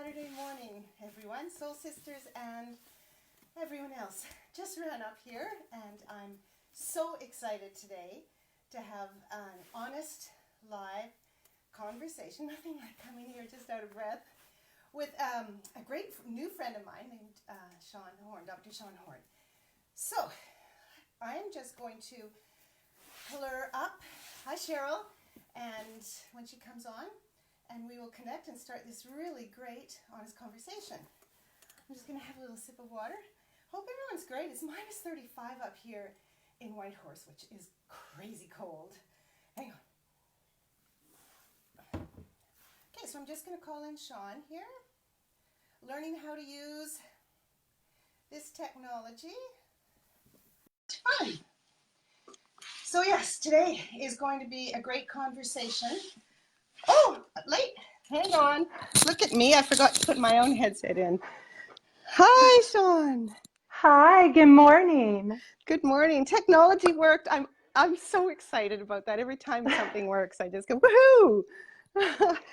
Saturday morning, everyone, Soul Sisters and everyone else. Just ran up here and I'm so excited today to have an honest, live conversation, nothing like coming here just out of breath, with a great new friend of mine named Shawn Horn, Dr. Shawn Horn. So, I am just going to pull her up. Hi, Cheryl. And when she comes on, and we will connect and start this really great, honest conversation. I'm just going to have a little sip of water. Hope everyone's great. It's minus 35 up here in Whitehorse, which is crazy cold. Hang on. Okay, so I'm just going to call in Shawn here. Learning how to use this technology. It's fun. So yes, today is going to be a great conversation. Oh, late. Hang on. Look at me. I forgot to put my own headset in. Hi, Shawn. Hi, good morning. Good morning. Technology worked. I'm so excited about that. Every time something works, I just go, woohoo!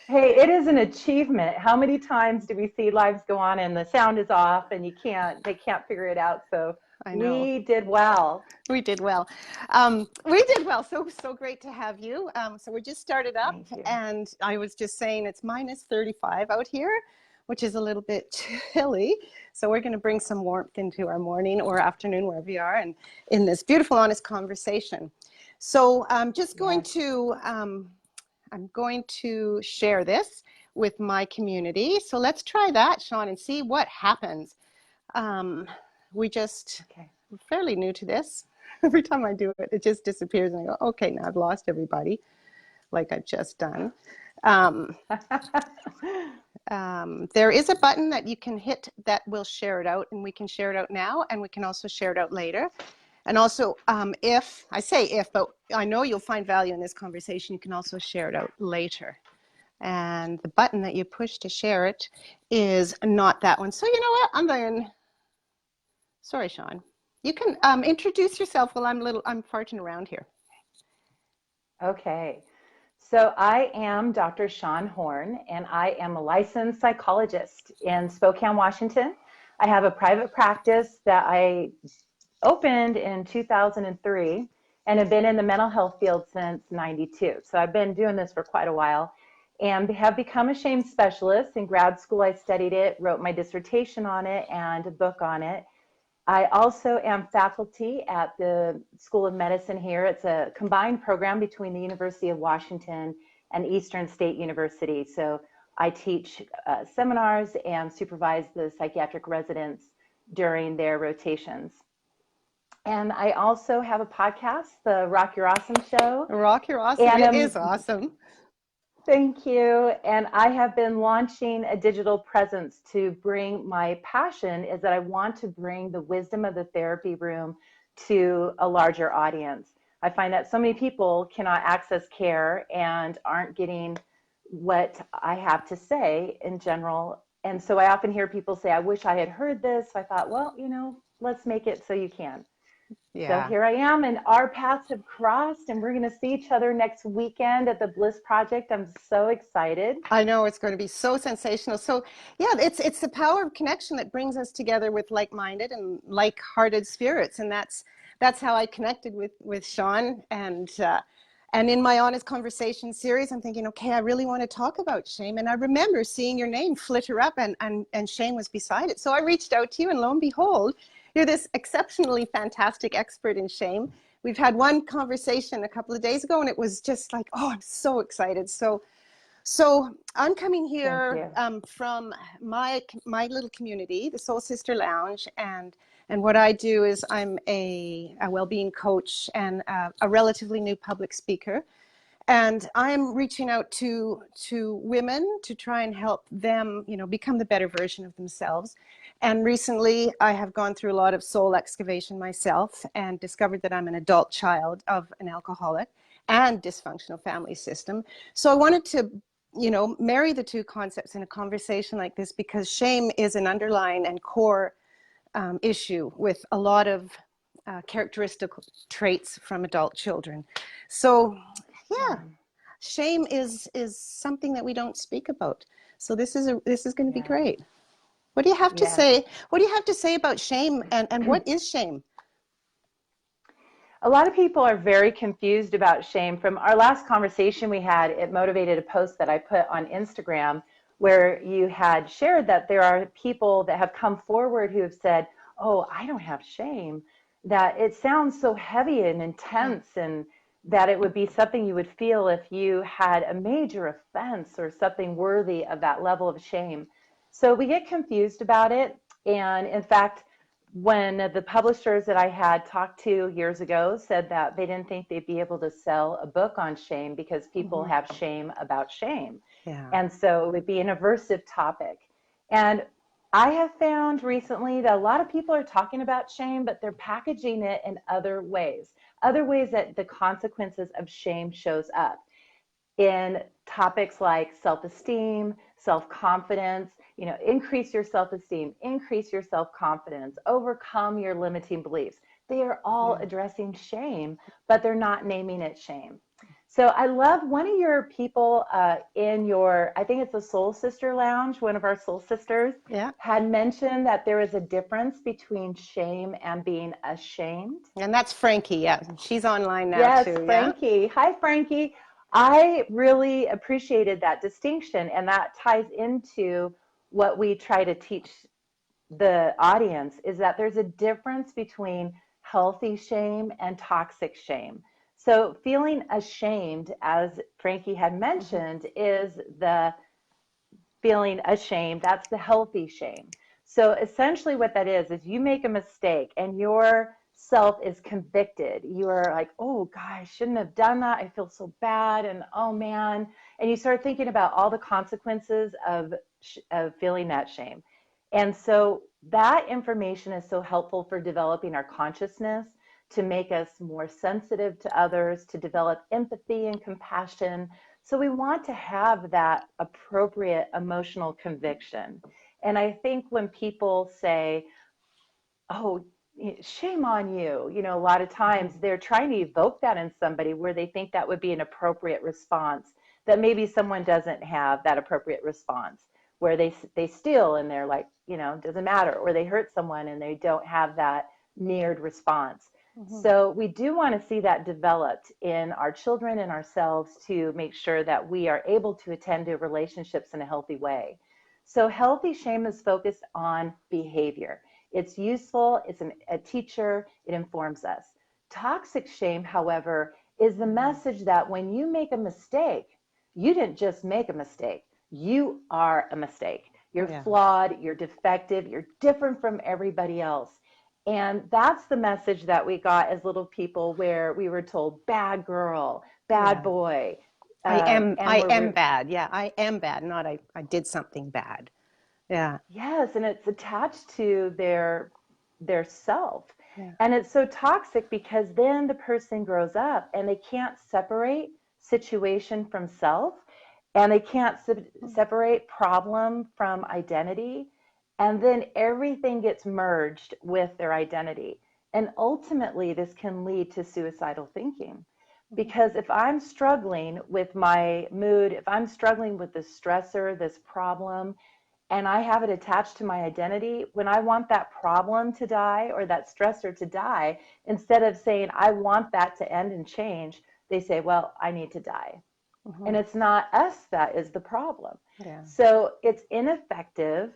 Hey, it is an achievement. How many times do we see lives go on and the sound is off and they can't figure it out? So I know. we did well. We did well. We did well. So great to have you. So we just started up, and I was just saying it's minus 35 out here, which is a little bit chilly. So we're going to bring some warmth into our morning or afternoon, wherever we are, and in this beautiful, honest conversation. So I'm just going to I'm going to share this with my community. So let's try that, Shawn, and see what happens. We're fairly new to this. Every time I do it, it just disappears, and I go, okay, now I've lost everybody, like I've just done. There is a button that you can hit that will share it out, and we can share it out now, and we can also share it out later. And also, if but I know you'll find value in this conversation, you can also share it out later. And the button that you push to share it is not that one. So you know what? Sorry, Shawn. You can introduce yourself while I'm farting around here. Okay. So I am Dr. Shawn Horn, and I am a licensed psychologist in Spokane, Washington. I have a private practice that I opened in 2003 and have been in the mental health field since '92. So I've been doing this for quite a while and have become a shame specialist. In grad school, I studied it, wrote my dissertation on it and a book on it. I also am faculty at the School of Medicine here. It's a combined program between the University of Washington and Eastern State University. So I teach seminars and supervise the psychiatric residents during their rotations. And I also have a podcast, the Rock Your Awesome Show. Rock Your Awesome, it is awesome. Thank you. And I have been launching a digital presence to bring my passion is that I want to bring the wisdom of the therapy room to a larger audience. I find that so many people cannot access care and aren't getting what I have to say in general. And so I often hear people say, I wish I had heard this. So I thought, well, let's make it so you can. Yeah. So here I am, and our paths have crossed, and we're going to see each other next weekend at the Bliss Project. I'm so excited. I know it's going to be so sensational. So yeah, it's the power of connection that brings us together with like-minded and like-hearted spirits, and that's how I connected with Shawn. And in my Honest Conversation series, I'm thinking, okay, I really want to talk about shame. And I remember seeing your name flitter up, and shame was beside it. So I reached out to you, and lo and behold, you're this exceptionally fantastic expert in shame. We've had one conversation a couple of days ago, and it was just like, oh, I'm so excited. So I'm coming here from my little community, the Soul Sister Lounge, and what I do is I'm a well-being coach and a relatively new public speaker. And I'm reaching out to women to try and help them, become the better version of themselves. And recently, I have gone through a lot of soul excavation myself and discovered that I'm an adult child of an alcoholic and dysfunctional family system. So I wanted to, marry the two concepts in a conversation like this, because shame is an underlying and core issue with a lot of characteristic traits from adult children. So yeah, shame is something that we don't speak about. So this is going to be Yeah. great. What do you have to Yes. say? What do you have to say about shame, and what is shame? A lot of people are very confused about shame. From our last conversation we had, it motivated a post that I put on Instagram where you had shared that there are people that have come forward who have said, oh, I don't have shame, that it sounds so heavy and intense, and that it would be something you would feel if you had a major offense or something worthy of that level of shame. So we get confused about it. And in fact, when the publishers that I had talked to years ago said that they didn't think they'd be able to sell a book on shame because people have shame about shame. Yeah. And so it would be an aversive topic. And I have found recently that a lot of people are talking about shame, but they're packaging it in other ways that the consequences of shame shows up in topics like self-esteem, self-confidence, increase your self-esteem, increase your self-confidence, overcome your limiting beliefs. They are all addressing shame, but they're not naming it shame. So I love one of your people in your, I think it's the Soul Sister Lounge, one of our Soul Sisters, had mentioned that there is a difference between shame and being ashamed. And that's Frankie. Yeah, she's online now Yes, too. Yeah. Frankie. Hi, Frankie. I really appreciated that distinction, and that ties into what we try to teach the audience, is that there's a difference between healthy shame and toxic shame. So feeling ashamed, as Frankie had mentioned, is the feeling ashamed. That's the healthy shame. So essentially what that is you make a mistake and your self is convicted. You are like, oh gosh, I shouldn't have done that. I feel so bad. And oh man. And you start thinking about all the consequences of feeling that shame. And so that information is so helpful for developing our consciousness, to make us more sensitive to others, to develop empathy and compassion. So we want to have that appropriate emotional conviction. And I think when people say, oh, shame on you, a lot of times they're trying to evoke that in somebody where they think that would be an appropriate response, that maybe someone doesn't have that appropriate response, where they steal and they're like, doesn't matter, or they hurt someone and they don't have that mirrored response. So we do want to see that developed in our children and ourselves, to make sure that we are able to attend to relationships in a healthy way. So healthy shame is focused on behavior. It's useful, it's a teacher, it informs us. Toxic shame, however, is the message that when you make a mistake, you didn't just make a mistake, you are a mistake. You're flawed, you're defective, you're different from everybody else. And that's the message that we got as little people, where we were told, bad girl, bad boy. I am bad. Yeah, I am bad, not I did something bad. Yeah. Yes, and it's attached to their self. And it's so toxic because then the person grows up and they can't separate situation from self, and they can't separate problem from identity. And then everything gets merged with their identity. And ultimately, this can lead to suicidal thinking. Because if I'm struggling with my mood, if I'm struggling with this stressor, this problem, and I have it attached to my identity, when I want that problem to die or that stressor to die, instead of saying, I want that to end and change, they say, well, I need to die. And it's not us that is the problem. So it's ineffective.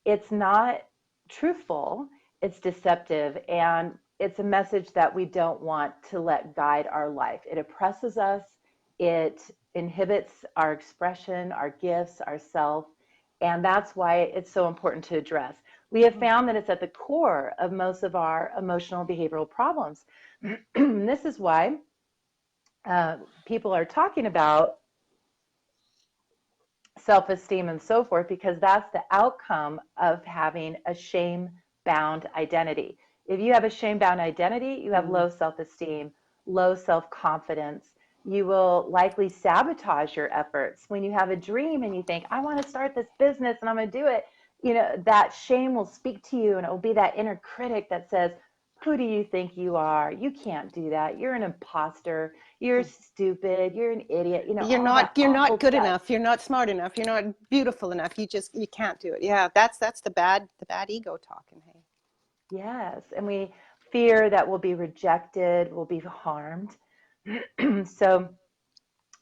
It's not truthful. It's deceptive. And it's a message that we don't want to let guide our life. It oppresses us. It inhibits our expression, our gifts, our self. And that's why it's so important to address. We have found that it's at the core of most of our emotional behavioral problems. This is why people are talking about self-esteem and so forth, because that's the outcome of having a shame-bound identity. If you have a shame-bound identity, you have low self-esteem, low self-confidence. You will likely sabotage your efforts. When you have a dream and you think, I want to start this business and I'm going to do it, that shame will speak to you, and it will be that inner critic that says, Who do you think you are? You can't do that. You're an imposter. You're stupid. You're an idiot. You know, You're all that not awful good stuff. enough. You're not smart enough. You're not beautiful enough. You can't do it. Yeah, that's the bad ego talking. Hey. Yes. And we fear that we'll be rejected, we'll be harmed. So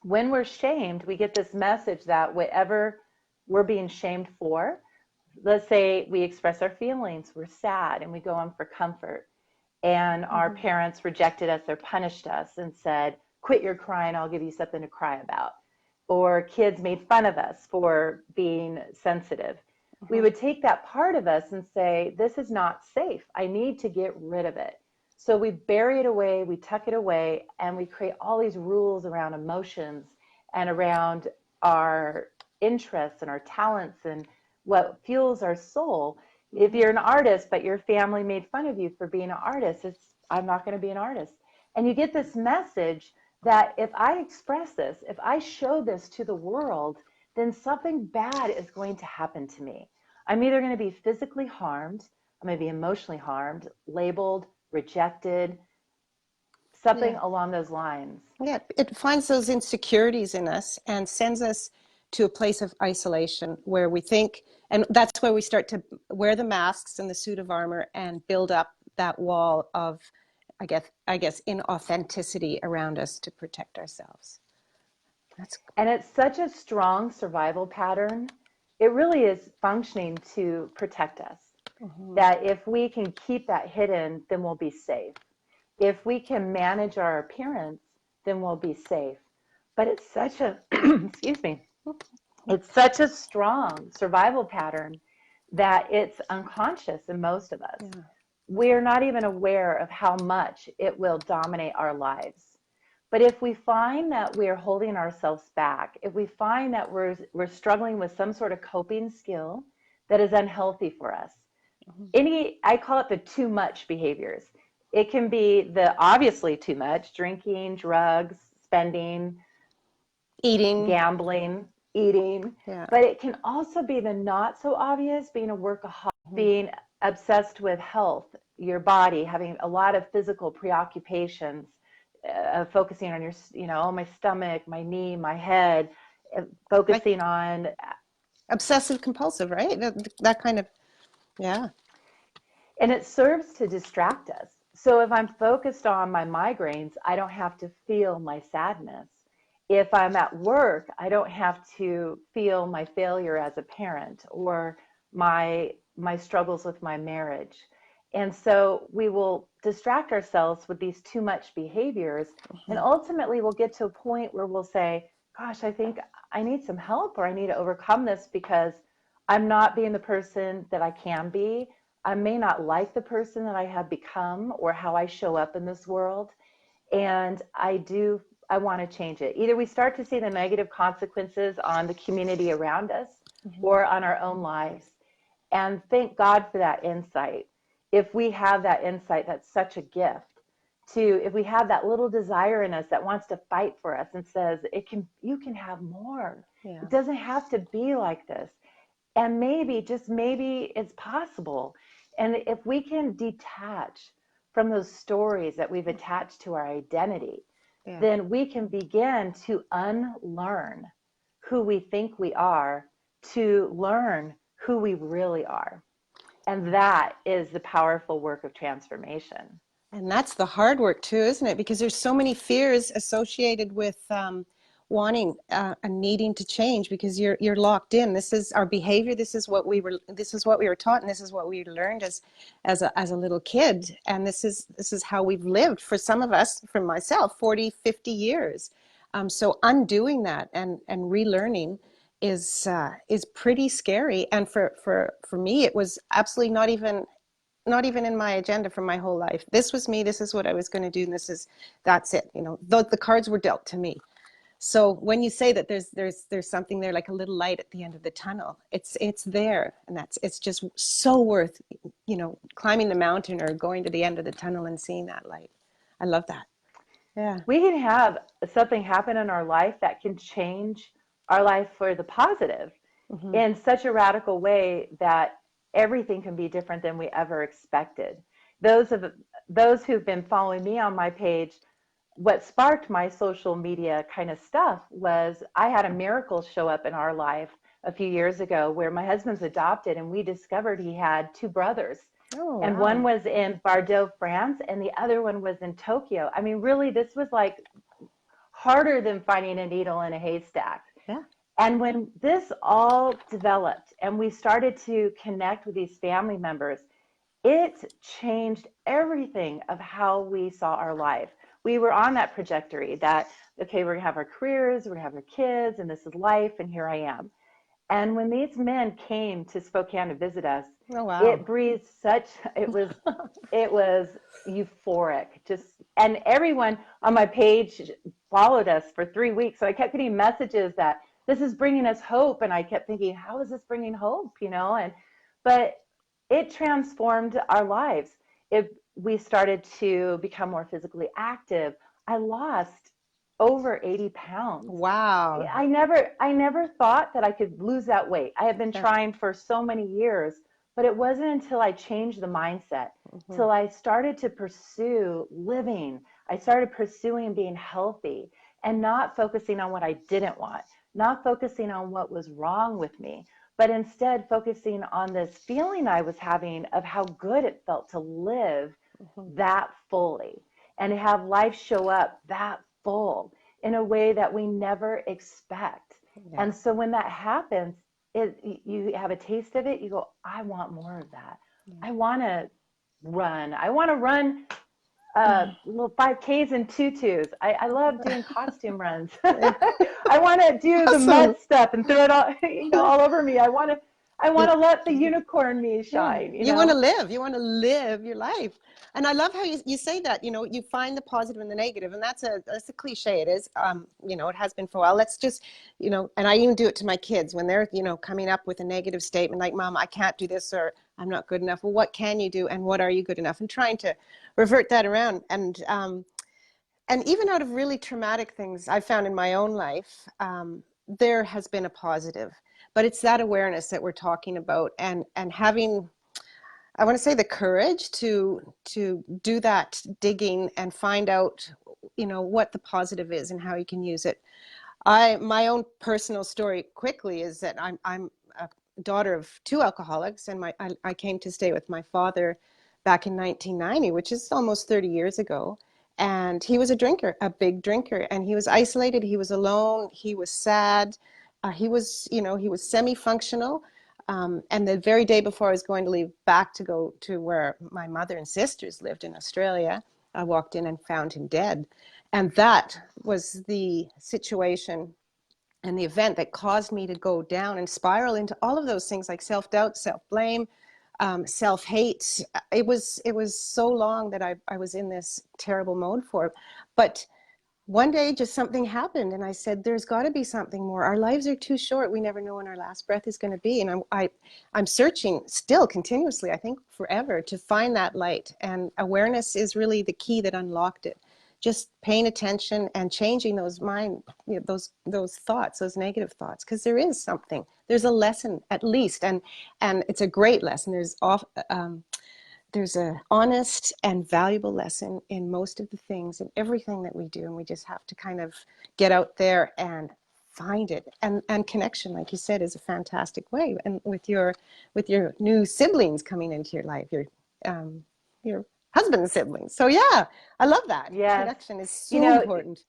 when we're shamed, we get this message that whatever we're being shamed for, let's say we express our feelings, we're sad, and we go on for comfort, and our parents rejected us or punished us and said, quit your crying, I'll give you something to cry about. Or kids made fun of us for being sensitive. We would take that part of us and say, this is not safe. I need to get rid of it. So we bury it away, we tuck it away, and we create all these rules around emotions and around our interests and our talents and what fuels our soul. If you're an artist, but your family made fun of you for being an artist, I'm not going to be an artist. And you get this message that if I express this, if I show this to the world, then something bad is going to happen to me. I'm either going to be physically harmed, I'm going to be emotionally harmed, labeled, rejected, something along those lines. Yeah, it finds those insecurities in us and sends us to a place of isolation where we think, and that's where we start to wear the masks and the suit of armor and build up that wall of, I guess, inauthenticity around us to protect ourselves. And it's such a strong survival pattern. It really is functioning to protect us. That if we can keep that hidden, then we'll be safe. If we can manage our appearance, then we'll be safe. But it's such a, excuse me, it's such a strong survival pattern that it's unconscious in most of us. Yeah. We're not even aware of how much it will dominate our lives. But if we find that we're holding ourselves back, if we find that we're struggling with some sort of coping skill that is unhealthy for us, I call it the too much behaviors. It can be the obviously too much, drinking, drugs, spending, Eating. gambling, eating, Yeah. but it can also be the not so obvious, being a workaholic, being obsessed with health, your body, having a lot of physical preoccupations, focusing on your, oh, my stomach, my knee, my head, focusing on obsessive compulsive, right? That kind of, yeah. and it serves to distract us. So if I'm focused on my migraines, I don't have to feel my sadness. If I'm at work, I don't have to feel my failure as a parent or my struggles with my marriage. And so we will distract ourselves with these too much behaviors. And ultimately we'll get to a point where we'll say, gosh, I think I need some help, or I need to overcome this because I'm not being the person that I can be. I may not like the person that I have become or how I show up in this world. And I want to change it. Either we start to see the negative consequences on the community around us or on our own lives. And thank God for that insight. If we have that insight, that's such a gift. If we have that little desire in us that wants to fight for us and says, you can have more. Yeah. It doesn't have to be like this. And maybe, just maybe, it's possible. And if we can detach from those stories that we've attached to our identity, then we can begin to unlearn who we think we are to learn who we really are. And that is the powerful work of transformation. And that's the hard work too, isn't it? Because there's so many fears associated with wanting and needing to change, because you're locked in. This is our behavior. This is what we were taught, and this is what we learned as a little kid. And this is how we've lived, for some of us, for myself, 40, 50 years. So undoing that and relearning is pretty scary. And for me, it was absolutely not even in my agenda for my whole life. This was me. This is what I was going to do. And that's it. The cards were dealt to me. So when you say that there's something there, like a little light at the end of the tunnel, it's there. And it's just so worth, climbing the mountain or going to the end of the tunnel and seeing that light. I love that. Yeah. We can have something happen in our life that can change our life for the positive in such a radical way that everything can be different than we ever expected. those of those who've been following me on my page, what sparked my social media kind of stuff was I had a miracle show up in our life a few years ago where my husband's adopted and we discovered he had two brothers. Oh, And wow. one was in Bordeaux, France, and the other one was in Tokyo. I mean, really, this was like harder than finding a needle in a haystack. Yeah. And when this all developed and we started to connect with these family members, it changed everything of how we saw our life. We were on that trajectory that, okay, we're gonna have our careers, we're gonna have our kids, and this is life, and here I am. And when these men came to Spokane to visit us, Oh, wow. it breathed such, it was euphoric. Just, and everyone on my page followed us for 3 weeks. So I kept getting messages that this is bringing us hope. And I kept thinking, how is this bringing hope? But it transformed our lives. We started to become more physically active. I lost over 80 pounds. Wow. I never thought that I could lose that weight. I have been Yeah. trying for so many years, but it wasn't until I changed the mindset, Mm-hmm. till I started to pursue living. I started pursuing being healthy and not focusing on what I didn't want, not focusing on what was wrong with me, but instead focusing on this feeling I was having of how good it felt to live Mm-hmm. that fully and have life show up that full in a way that we never expect. Yeah. And so when that happens, you have a taste of it, you go, I want more of that. Yeah. I want to run little 5Ks and tutus. I love doing costume runs. I want to do the mud stuff and throw it all, all over me. I want to let the unicorn me shine. You want to live. You want to live your life. And I love how you say that, you find the positive and the negative. And that's a cliche. It is, it has been for a while. Let's just, and I even do it to my kids when they're, coming up with a negative statement like, Mom, I can't do this, or I'm not good enough. Well, what can you do? And what are you good enough? And trying to revert that around. And even out of really traumatic things I found in my own life, there has been a positive. But it's that awareness that we're talking about, and having, I want to say, the courage to do that digging and find out, what the positive is and how you can use it. My own personal story quickly is that I'm a daughter of two alcoholics, and I came to stay with my father back in 1990, which is almost 30 years ago. And he was a drinker, a big drinker, and he was isolated. He was alone. He was sad. He was semi-functional. And the very day before I was going to leave back to go to where my mother and sisters lived in Australia, I walked in and found him dead. And that was the situation and the event that caused me to go down and spiral into all of those things like self-doubt, self-blame, self-hate. It was so long that I was in this terrible mode for it. But one day just something happened and I said, there's got to be something more. Our lives are too short. We never know when our last breath is going to be. And I'm searching still continuously, I think forever, to find that light. And awareness is really the key that unlocked it. Just paying attention and changing those those thoughts, those negative thoughts, because there is something. There's a lesson at least, and it's a great lesson. There's a honest and valuable lesson in most of the things and everything that we do, and we just have to kind of get out there and find it. And connection, like you said, is a fantastic way. And with your new siblings coming into your life, your husband's siblings. So yeah, I love that. Yes. Connection is so important.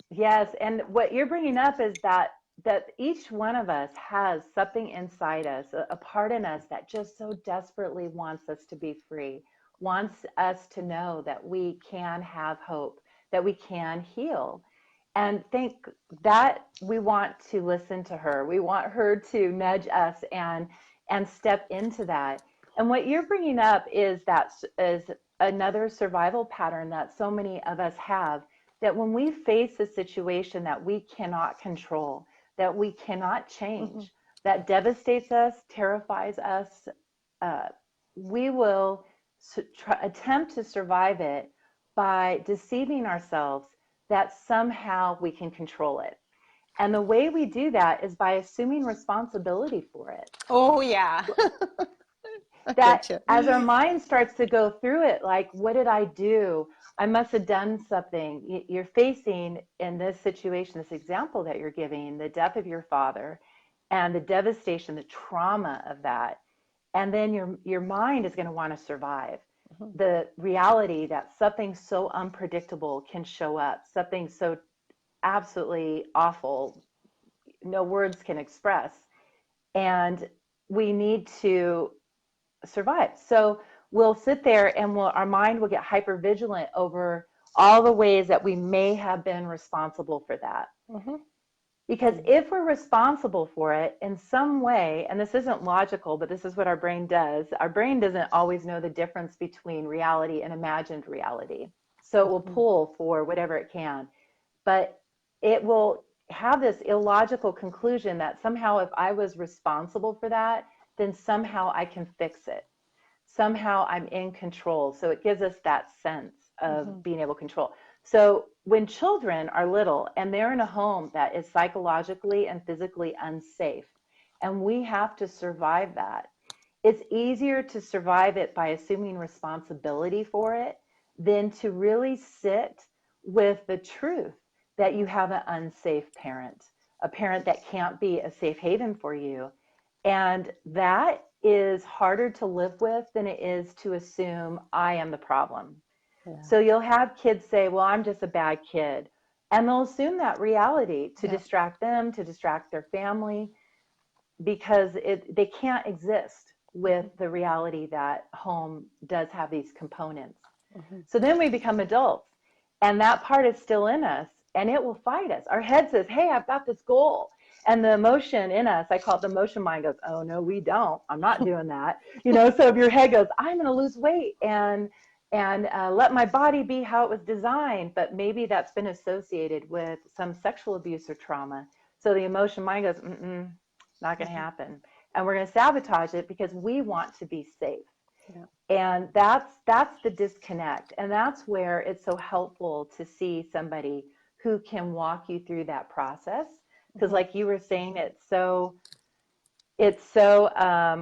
Yes, and what you're bringing up is that each one of us has something inside us, a part in us that just so desperately wants us to be free, wants us to know that we can have hope, that we can heal. And think that we want to listen to her. We want her to nudge us and step into that. And what you're bringing up is another survival pattern that so many of us have, that when we face a situation that we cannot control, that we cannot change, that devastates us, terrifies us, we will attempt to survive it by deceiving ourselves that somehow we can control it. And the way we do that is by assuming responsibility for it. Oh, yeah. I that getcha. as our mind starts to go through it, like, what did I do? I must have done something. You're facing in this situation, this example that you're giving, the death of your father and the devastation, the trauma of that. And then your mind is going to want to survive Mhm. the reality that something so unpredictable can show up, something so absolutely awful, no words can express. And we need to survive. So we'll sit there and our mind will get hyper vigilant over all the ways that we may have been responsible for that. Mhm. Because if we're responsible for it in some way, and this isn't logical, but this is what our brain does, our brain doesn't always know the difference between reality and imagined reality. So it will Mhm. pull for whatever it can. But it will have this illogical conclusion that somehow if I was responsible for that, then somehow I can fix it. Somehow I'm in control. So it gives us that sense of Mhm. being able to control. So when children are little and they're in a home that is psychologically and physically unsafe, and we have to survive that, it's easier to survive it by assuming responsibility for it than to really sit with the truth that you have an unsafe parent, a parent that can't be a safe haven for you. And that is harder to live with than it is to assume I am the problem. Yeah. So you'll have kids say, well, I'm just a bad kid. And they'll assume that reality to Yeah. distract them, to distract their family, because they can't exist with Mhm. the reality that home does have these components. Mhm. So then we become adults, and that part is still in us, and it will fight us. Our head says, hey, I've got this goal. And the emotion in us, I call it the emotion mind, goes, oh, no, we don't. I'm not doing that. So if your head goes, I'm going to lose weight and let my body be how it was designed, but maybe that's been associated with some sexual abuse or trauma. So the emotion mind goes, not going to Mhm. happen. And we're going to sabotage it because we want to be safe. Yeah. And that's the disconnect. And that's where it's so helpful to see somebody who can walk you through that process. Because Mhm. like you were saying, it's so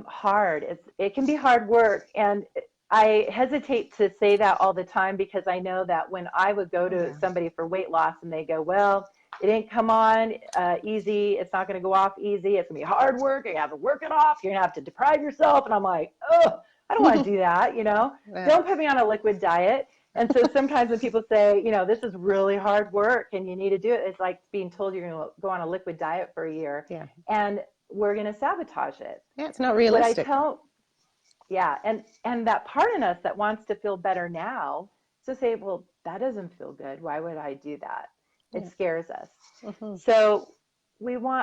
hard. It can be hard work. And I hesitate to say that all the time because I know that when I would go to Yeah. somebody for weight loss and they go, well, it didn't come on easy. It's not going to go off easy. It's going to be hard work. You have to work it off. You're going to have to deprive yourself. And I'm like, oh, I don't want to do that. Yeah. Don't put me on a liquid diet. And so sometimes when people say, this is really hard work and you need to do it, it's like being told you're going to go on a liquid diet for a year. Yeah. And we're going to sabotage it. Yeah. It's not What I realistic. tell, yeah, and that part in us that wants to feel better now, to say, well, that doesn't feel good. Why would I do that? It Yeah. scares us. Mhm. So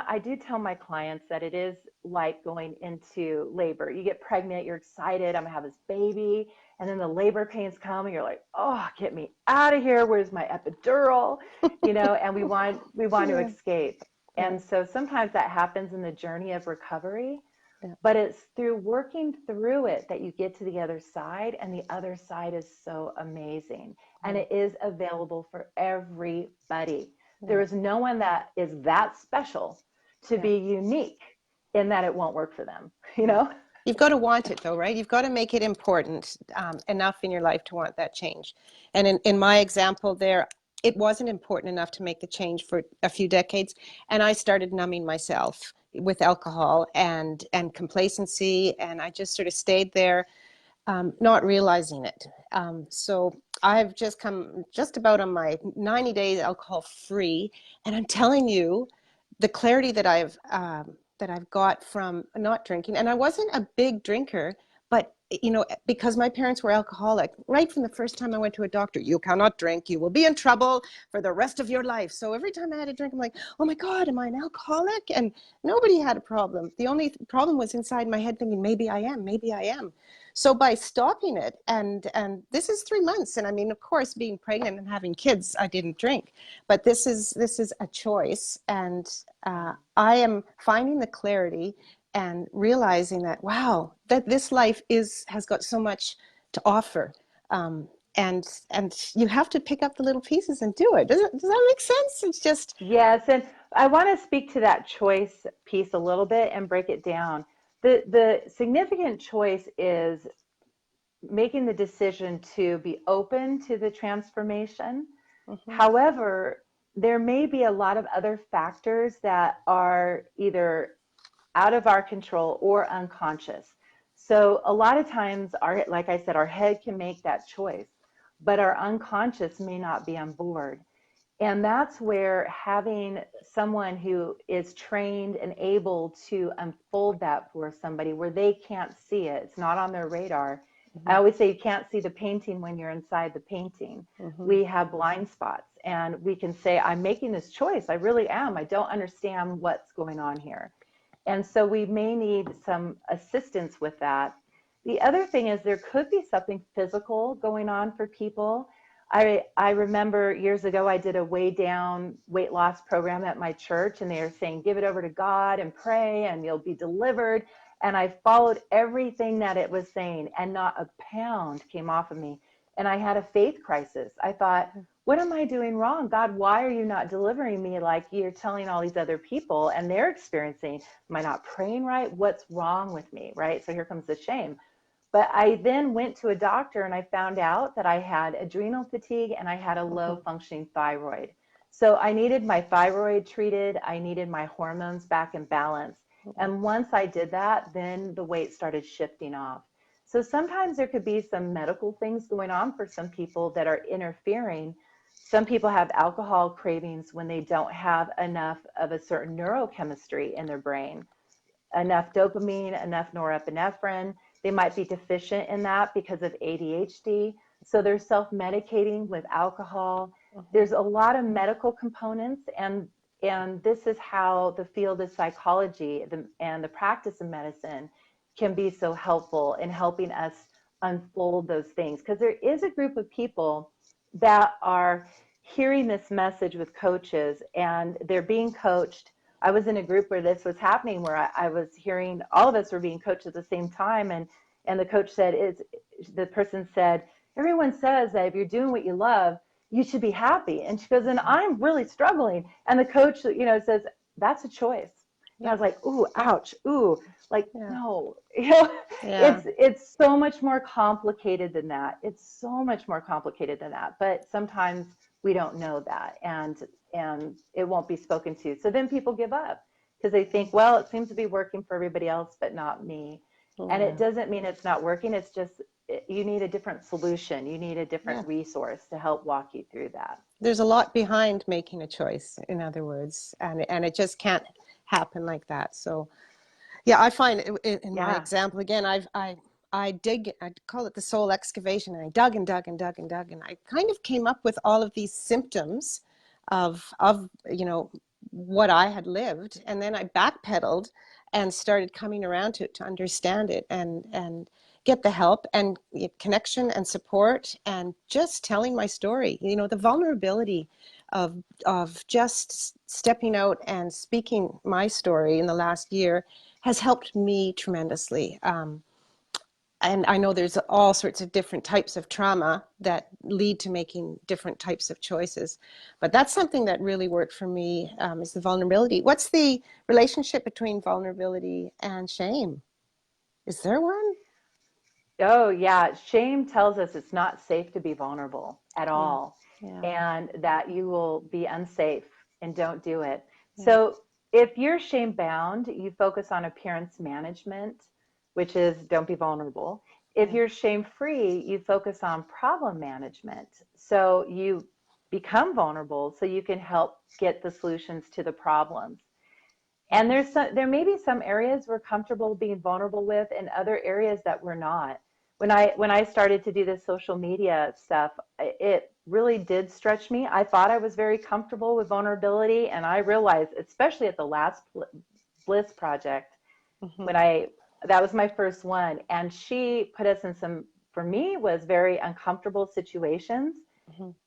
I do tell my clients that it is like going into labor. You get pregnant, you're excited, I'm gonna have this baby, and then the labor pains come and you're like, oh, get me out of here. Where's my epidural? And we want to Yeah. escape. Yeah. And so sometimes that happens in the journey of recovery, Yeah. but it's through working through it that you get to the other side, and the other side is so amazing. And Yeah. it is available for everybody. There Yeah. is no one that is that special to Yeah. be unique in that it won't work for them, you Yeah. know? You've got to want it though, right? You've got to make it important enough in your life to want that change. And in my example there, it wasn't important enough to make the change for a few decades. And I started numbing myself with alcohol and complacency. And I just sort of stayed there, not realizing it. So I've just come just about on my 90 days alcohol free. And I'm telling you, the clarity that I've got from not drinking, and I wasn't a big drinker, but because my parents were alcoholic, right from the first time I went to a doctor, you cannot drink, you will be in trouble for the rest of your life. So every time I had a drink, I'm like, oh my God, am I an alcoholic? And nobody had a problem. The only problem was inside my head thinking, maybe I am, maybe I am. So by stopping it, and this is 3 months, and I mean, of course, being pregnant and having kids, I didn't drink, but this is a choice, and I am finding the clarity and realizing that wow, that this life has got so much to offer, and you have to pick up the little pieces and do it. Does that make sense? It's just Yes. And I want to speak to that choice piece a little bit and break it down. The significant choice is making the decision to be open to the transformation. However, there may be a lot of other factors that are either out of our control or unconscious. So a lot of times, like I said, our head can make that choice, but our unconscious may not be on board. And that's where having someone who is trained and able to unfold that for somebody where they can't see it, it's not on their radar. I always say you can't see the painting when you're inside the painting. We have blind spots, and we can say, I'm making this choice. I really am. I don't understand what's going on here. And so we may need some assistance with that. The other thing is there could be something physical going on for people. I remember years ago, I did a way down weight loss program at my church, and they were saying, give it over to God and pray and you'll be delivered. And I followed everything that it was saying, and not a pound came off of me. And I had a faith crisis. I thought, what am I doing wrong? God, why are you not delivering me like you're telling all these other people and they're experiencing? Am I not praying right? What's wrong with me, right? So here comes the shame. But I then went to a doctor and I found out that I had adrenal fatigue and I had a low functioning thyroid. So I needed my thyroid treated. I needed my hormones back in balance. And once I did that, then the weight started shifting off. So sometimes there could be some medical things going on for some people that are interfering. Some people have alcohol cravings when they don't have enough of a certain neurochemistry in their brain, enough dopamine, enough norepinephrine. They might be deficient in that because of ADHD. So they're self-medicating with alcohol. There's a lot of medical components, and this is how the field of psychology and the practice of medicine can be so helpful in helping us unfold those things. Because there is a group of people that are hearing this message with coaches and they're being coached. I was in a group where this was happening, where I was hearing all of us were being coached at the same time. And the coach said, the person said, everyone says that if you're doing what you love, you should be happy. And she goes, and I'm really struggling. And the coach, says, that's a choice. And I was like, ooh, ouch, ooh, like, no, it's so much more complicated than that. It's so much more complicated than that. But sometimes we don't know that, and it won't be spoken to. So then people give up because they think, well, it seems to be working for everybody else, but not me. And it doesn't mean it's not working. It's just, you need a different solution. You need a different resource to help walk you through that. There's a lot behind making a choice, in other words, and it just can't happen like that. So yeah, I find in my example, again, I call it the soul excavation, and I dug and dug and dug and dug, and I kind of came up with all of these symptoms of what I had lived, and then I backpedaled and started coming around to it, to understand it and get the help and connection and support, and just telling my story. The vulnerability of just stepping out and speaking my story in the last year has helped me tremendously. And I know there's all sorts of different types of trauma that lead to making different types of choices. But that's something that really worked for me, is the vulnerability. What's the relationship between vulnerability and shame? Is there one? Oh, yeah. Shame tells us it's not safe to be vulnerable at all, and that you will be unsafe and don't do it. So if you're shame bound, you focus on appearance management, which is don't be vulnerable. If you're shame free, you focus on problem management. So you become vulnerable so you can help get the solutions to the problems. And there may be some areas we're comfortable being vulnerable with, and other areas that we're not. When I started to do this social media stuff, it really did stretch me. I thought I was very comfortable with vulnerability, and I realized, especially at the last Bliss project, that was my first one, and she put us in some, for me, was very uncomfortable situations,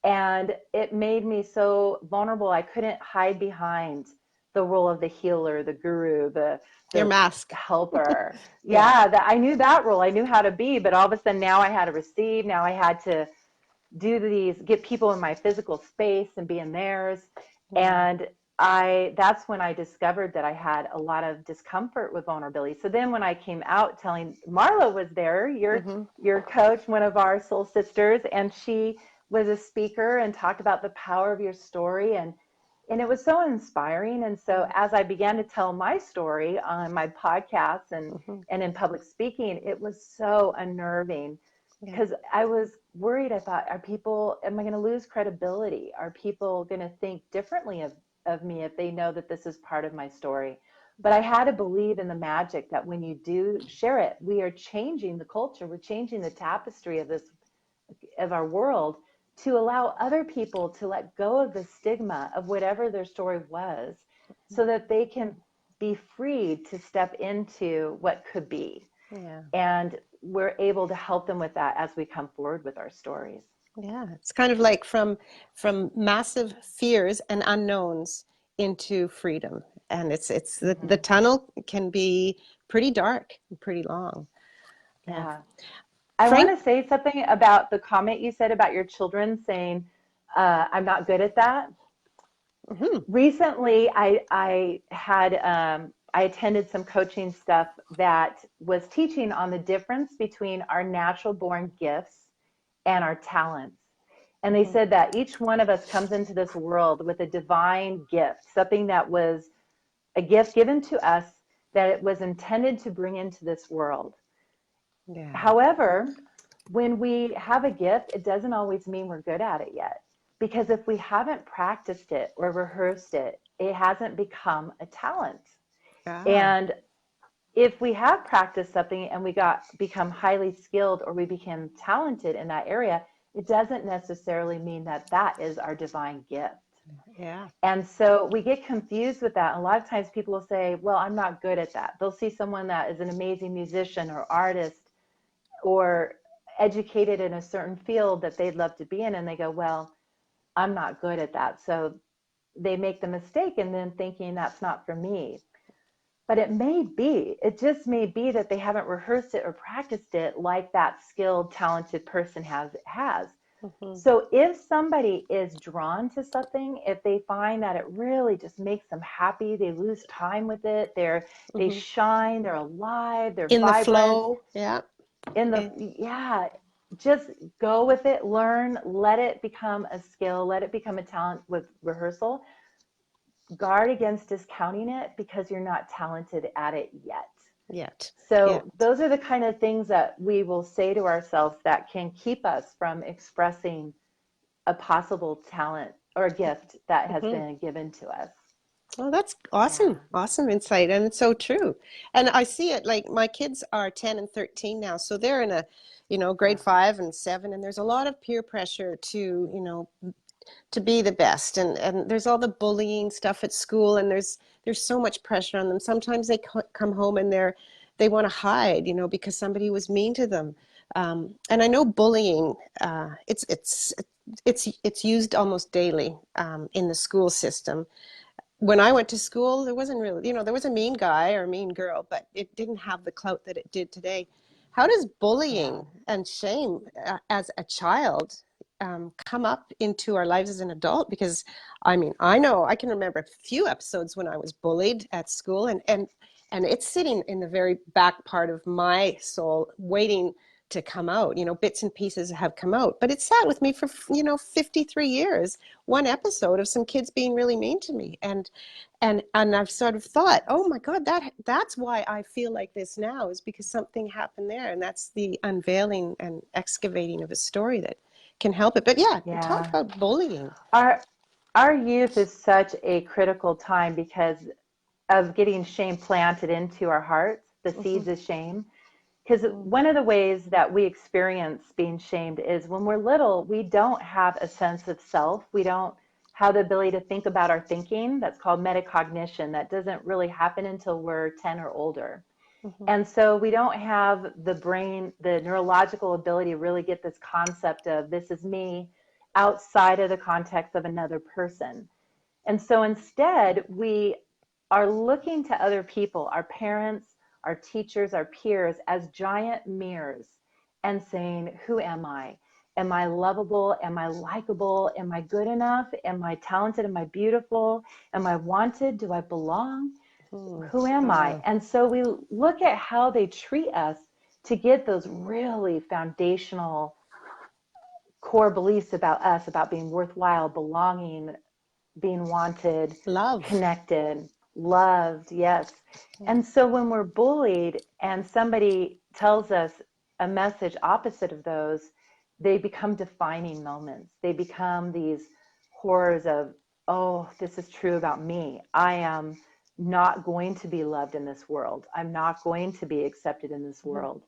and it made me so vulnerable. I couldn't hide behind the role of the healer, the guru, the your mask helper. That I knew that role. I knew how to be, but all of a sudden now I had to receive. Now I had to do get people in my physical space and be in theirs. And that's when I discovered that I had a lot of discomfort with vulnerability. So then when I came out telling, Marla was there, Mm-hmm. your coach, one of our soul sisters, and she was a speaker and talked about the power of your story. And it was so inspiring. And so as I began to tell my story on my podcasts Mm-hmm. and in public speaking, it was so unnerving Yeah. because I was worried. I thought, am I going to lose credibility? Are people going to think differently of me if they know that this is part of my story? But I had to believe in the magic that when you do share it, we are changing the culture. We're changing the tapestry of our world to allow other people to let go of the stigma of whatever their story was so that they can be freed to step into what could be. Yeah. And we're able to help them with that as we come forward with our stories. Yeah. It's kind of like from massive fears and unknowns into freedom. And it's the Mm-hmm. tunnel can be pretty dark and pretty long. Yeah. Yeah. I want Frank. to say something about the comment you said about your children saying, I'm not good at that. Mm-hmm. Recently, I attended some coaching stuff that was teaching on the difference between our natural born gifts and our talents. And they Mm-hmm. said that each one of us comes into this world with a divine gift, something that was a gift given to us that it was intended to bring into this world. Yeah. However, when we have a gift, it doesn't always mean we're good at it yet. Because if we haven't practiced it or rehearsed it, it hasn't become a talent. Ah. And if we have practiced something and we become highly skilled or we become talented in that area, it doesn't necessarily mean that that is our divine gift. Yeah. And so we get confused with that. And a lot of times people will say, well, I'm not good at that. They'll see someone that is an amazing musician or artist or educated in a certain field that they'd love to be in, and they go, well, I'm not good at that. So they make the mistake and then thinking that's not for me. But it just may be that they haven't rehearsed it or practiced it like that skilled, talented person has. Mm-hmm. So if somebody is drawn to something, if they find that it really just makes them happy, they lose time with it, they Mm-hmm. shine, they're alive, they're In the vibrant, flow. Yeah. yeah, just go with it, learn, let it become a skill, let it become a talent with rehearsal. Guard against discounting it because you're not talented at it yet. Yet. Yeah. So those are the kind of things that we will say to ourselves that can keep us from expressing a possible talent or a gift that has Mm-hmm. been given to us. Oh, that's Yeah. awesome. Awesome insight. And it's so true. And I see it like my kids are 10 and 13 now. So they're in a, grade 5 and 7. And there's a lot of peer pressure to, to be the best. And there's all the bullying stuff at school. And there's so much pressure on them. Sometimes they come home and they want to hide, because somebody was mean to them. And I know bullying, it's used almost daily in the school system. When I went to school, there wasn't really, there was a mean guy or a mean girl, but it didn't have the clout that it did today. How does Yeah. bullying and shame as a child come up into our lives as an adult? Because I mean, I know I can remember a few episodes when I was bullied at school, and it's sitting in the very back part of my soul, waiting to come out. Bits and pieces have come out, but it sat with me for 53 years. One episode of some kids being really mean to me, and I've sort of thought, oh my God, that's why I feel like this now, is because something happened there, and that's the unveiling and excavating of a story that can help it. But yeah, talk Yeah. about bullying. Our our youth is such a critical time because of getting shame planted into our hearts, the Mm-hmm. seeds of shame. Because Mm-hmm. one of the ways that we experience being shamed is when we're little, we don't have a sense of self. We don't have the ability to think about our thinking. That's called metacognition. That doesn't really happen until we're 10 or older. Mm-hmm. And so we don't have the brain, the neurological ability to really get this concept of this is me outside of the context of another person. And so instead, we are looking to other people, our parents, our teachers, our peers, as giant mirrors and saying, who am I? Am I lovable? Am I likable? Am I good enough? Am I talented? Am I beautiful? Am I wanted? Do I belong? Who am I? And so we look at how they treat us to get those really foundational core beliefs about us, about being worthwhile, belonging, being wanted, Love. connected, loved. Yes. And so when we're bullied and somebody tells us a message opposite of those, they become defining moments. They become these horrors of, oh, this is true about me. I am not going to be loved in this world. I'm not going to be accepted in this world.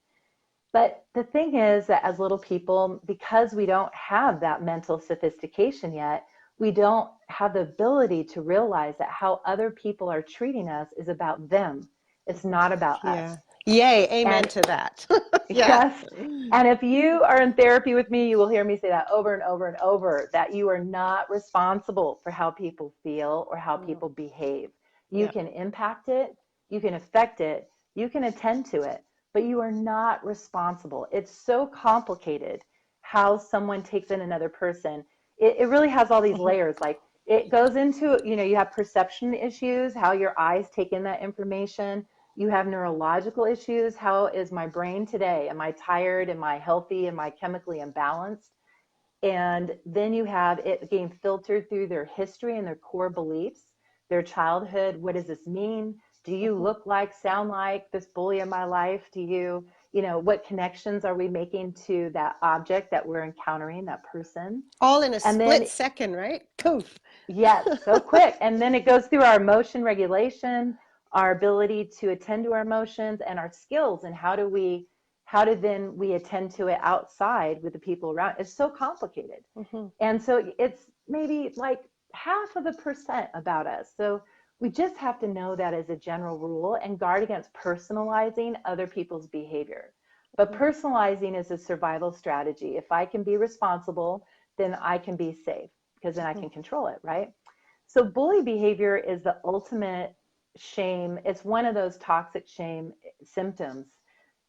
But the thing is that as little people, because we don't have that mental sophistication yet, we don't have the ability to realize that how other people are treating us is about them. It's not about us. Yay, amen And to that. yes, and if you are in therapy with me, you will hear me say that over and over and over, that you are not responsible for how people feel or how people behave. You can impact it, you can affect it, you can attend to it, but you are not responsible. It's so complicated how someone takes in another person. It really has all these layers. Like it goes into, you have perception issues, how your eyes take in that information. You have neurological issues. How is my brain today? Am I tired? Am I healthy? Am I chemically imbalanced? And then you have it getting filtered through their history and their core beliefs, their childhood. What does this mean? Do you look like, sound like this bully in my life? Do you, what connections are we making to that object that we're encountering, that person? All in a And split then, second, right? Poof. yes, so quick. And then it goes through our emotion regulation, our ability to attend to our emotions, and our skills, and how do then we attend to it outside with the people around. It's so complicated. And so it's maybe like 0.5% about us. So we just have to know that as a general rule and guard against personalizing other people's behavior. But personalizing is a survival strategy. If I can be responsible, then I can be safe, because then I can control it, right? So bully behavior is the ultimate shame. It's one of those toxic shame symptoms.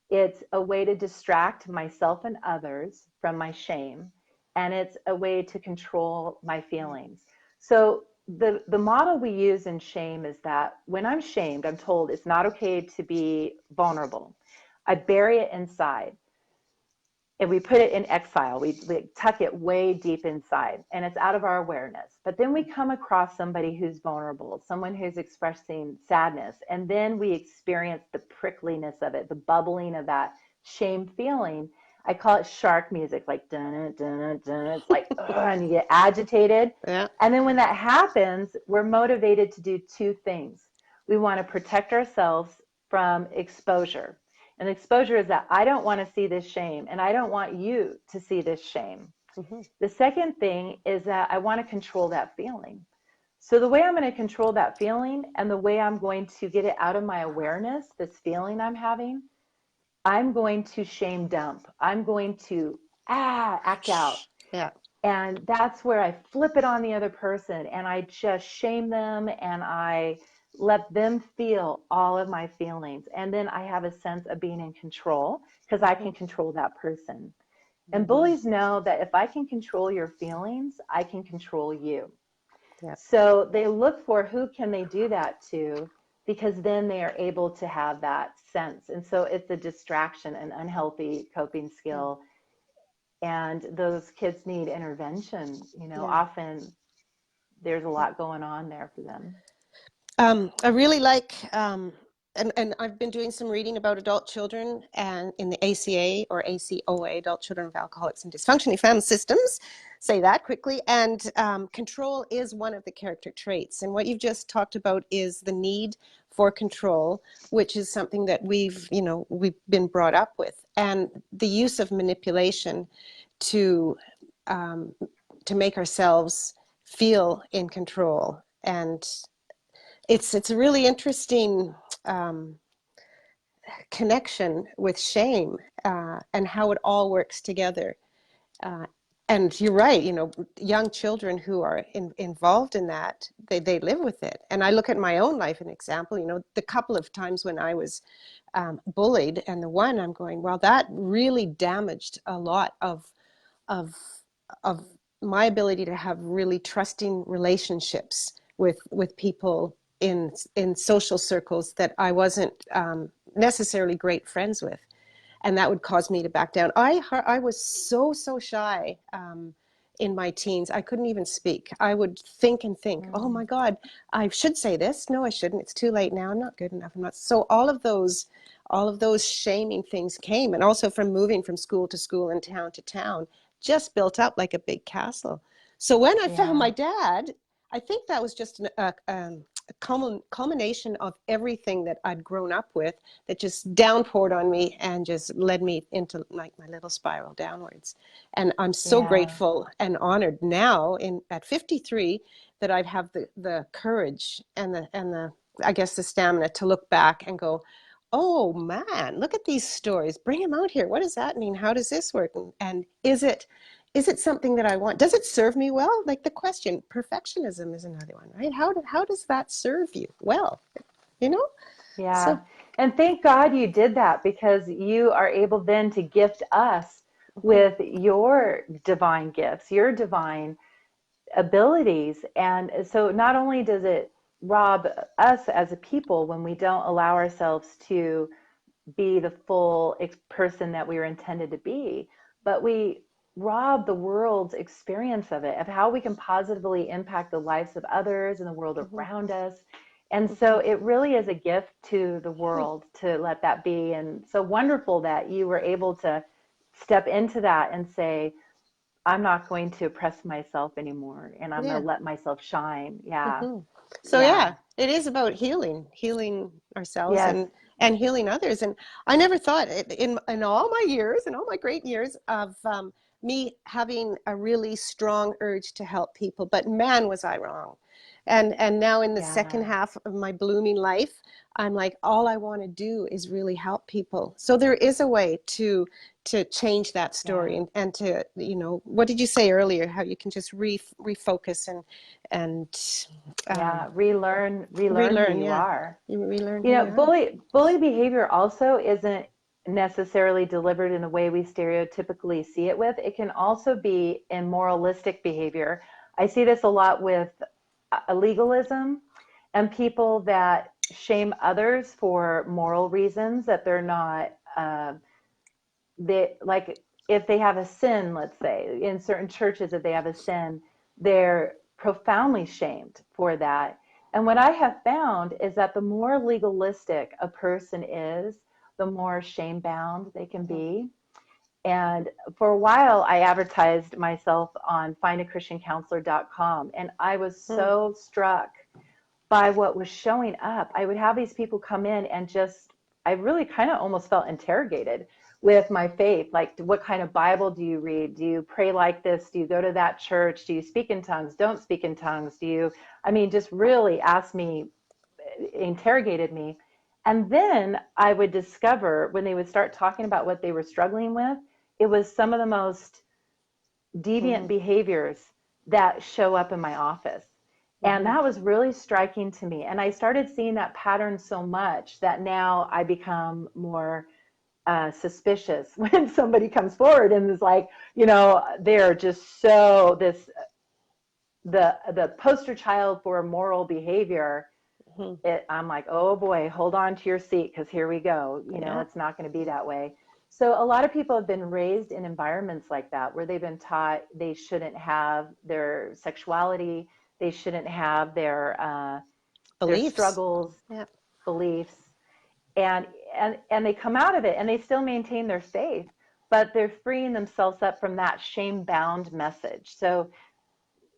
It's a way to distract myself and others from my shame, and it's a way to control my feelings. So the model we use in shame is that when I'm shamed, I'm told it's not okay to be vulnerable. I bury it inside, and we put it in exile. We tuck it way deep inside, and it's out of our awareness. But then we come across somebody who's vulnerable, someone who's expressing sadness, and then we experience the prickliness of it, the bubbling of that shame feeling. I call it shark music, like dun dun dun. It's like, and you get agitated. Yeah. And then when that happens, we're motivated to do two things. We want to protect ourselves from exposure. And exposure is that I don't want to see this shame, and I don't want you to see this shame. The second thing is that I want to control that feeling. So the way I'm going to control that feeling, and the way I'm going to get it out of my awareness, this feeling I'm having, I'm going to shame dump. I'm going to act out. Yeah. And that's where I flip it on the other person, and I just shame them, and I let them feel all of my feelings. And then I have a sense of being in control, because I can control that person. And bullies know that if I can control your feelings, I can control you. Yeah. So they look for who can they do that to, because then they are able to have that sense. And so it's a distraction, an unhealthy coping skill. And those kids need intervention. Often there's a lot going on there for them. I really like, and I've been doing some reading about adult children and in the ACA or ACOA, Adult Children of Alcoholics and Dysfunctional Family Systems, say that quickly. And control is one of the character traits. And what you've just talked about is the need for control, which is something that we've been brought up with, and the use of manipulation to make ourselves feel in control. And it's a really interesting connection with shame and how it all works together. And you're right, young children who are involved in that, they live with it. And I look at my own life, an example, the couple of times when I was bullied, and the one I'm going, well, that really damaged a lot of of of my ability to have really trusting relationships with people in social circles that I wasn't necessarily great friends with, and that would cause me to back down. I was so shy in my teens. I couldn't even speak. I would think and think, oh my God, I should say this. No, I shouldn't. It's too late now. I'm not good enough. I'm not. So all of those shaming things came, and also from moving from school to school and town to town, just built up like a big castle. So when I found Yeah. my dad, I think that was just a culmination of everything that I'd grown up with that just downpoured on me and just led me into like my little spiral downwards. And I'm so Yeah. grateful and honored now at 53 that I have the courage and the I guess the stamina to look back and go, oh man, look at these stories. Bring them out here. What does that mean? How does this work? And is it something that I want? Does it serve me well? Like the question, perfectionism is another one, right? How does that serve you well? You know? Yeah. So, And thank God you did that, because you are able then to gift us mhm, with your divine gifts, your divine abilities. And so not only does it rob us as a people when we don't allow ourselves to be the full person that we were intended to be, but we rob the world's experience of it, of how we can positively impact the lives of others and the world mhm, around us. And so mhm, it really is a gift to the world to let that be. And so wonderful that you were able to step into that and say, I'm not going to oppress myself anymore, and I'm going yeah. to let myself shine. Yeah. Hmm. So Yeah. yeah, it is about healing ourselves Yes. and healing others. And I never thought in all my years and all my great years of me having a really strong urge to help people, but man, was I wrong. And now in the second Yeah. half of my blooming life, I'm like, all I want to do is really help people. So there is a way to change that story Yeah. and to, you know, what did you say earlier? How you can just refocus and Yeah. um, Relearn who relearn. you Yeah, are. you relearn You who know, you are. bully behavior also isn't necessarily delivered in the way we stereotypically see it with. It can also be in moralistic behavior. I see this a lot with legalism and people that shame others for moral reasons that they're not they like, if they have a sin, let's say in certain churches, if they have a sin, they're profoundly shamed for that. And what I have found is that the more legalistic a person is, the more shame bound they can Mhm, be. And for a while, I advertised myself on findachristiancounselor.com, and I was mhm, so struck by what was showing up. I would have these people come in and just, I really kind of almost felt interrogated with my faith. Like, what kind of Bible do you read? Do you pray like this? Do you go to that church? Do you speak in tongues? Don't speak in tongues? Do you, I mean, just really asked me, interrogated me. And then I would discover when they would start talking about what they were struggling with, it was some of the most deviant mhm, behaviors that show up in my office. And mhm, that was really striking to me. And I started seeing that pattern so much that now I become more suspicious when somebody comes forward and is like, you know, they're just so this, the poster child for moral behavior. mhm. I'm like, oh boy, hold on to your seat, because here we go. You know, Yeah. it's not going to be that way. So a lot of people have been raised in environments like that, where they've been taught they shouldn't have their sexuality, they shouldn't have their Beliefs. struggles, Yeah. beliefs, and and they come out of it and they still maintain their faith, but they're freeing themselves up from that shame bound message. So